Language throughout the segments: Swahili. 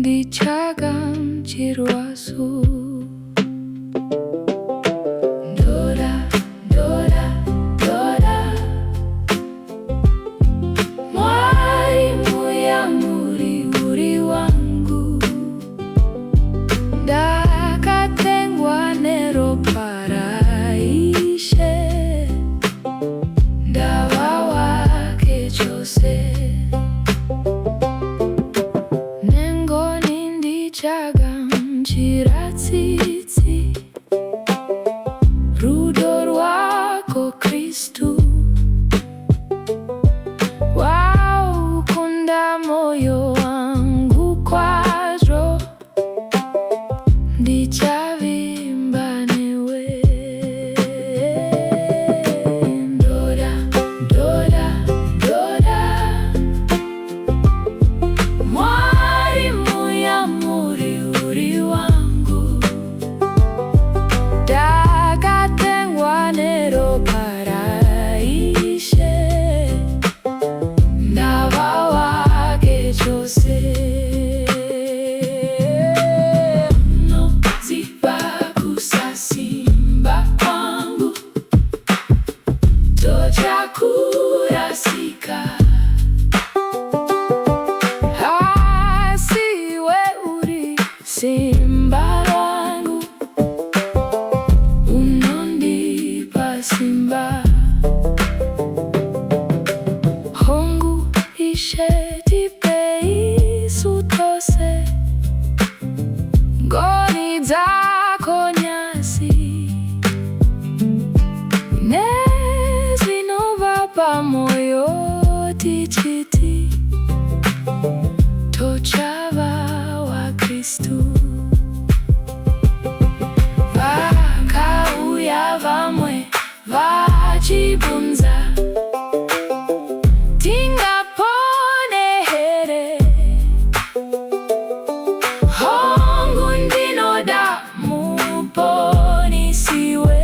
ndichagamchirwasu. Ndoda, Ndoda, Ndoda, Mwari Muyamuri uri wangu, ndakatengwa neropa raishe, ndava wake chose. Nengoni ndichagamchira tsitsi, rudo rwako Kristu, waukunda moyo wangu kwazvo, ndichavimba newe. Ndoda, Ndoda, Ndoda, Mwari Muyamuri uri wangu, ndakatengwa neropa raishe, ndava wake chose. Unoziva kusasimba kwangu, tochakurasika. Asiwe uri simba langu, unondipa simba. Hongu ishetipe isutose, ngoni dzako nyasi, nezvinobva pamoyo tichiti, tochava waKristu. Vakauya vamwe vachibvunza, tingapone here? Hongu ndinoda muponisiwe,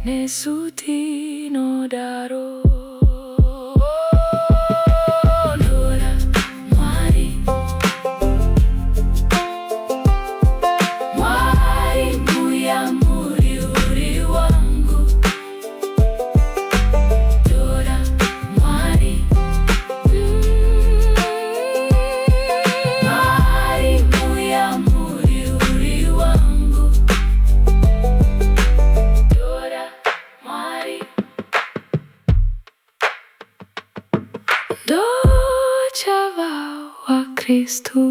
nesu tinodaro. Ndoda Mvari, Mwari Muyamuri uri wangu, Ndoda Mvari, Mwari Muyamuri uri wangu, Ndoda Mvari, ndochava waKristu.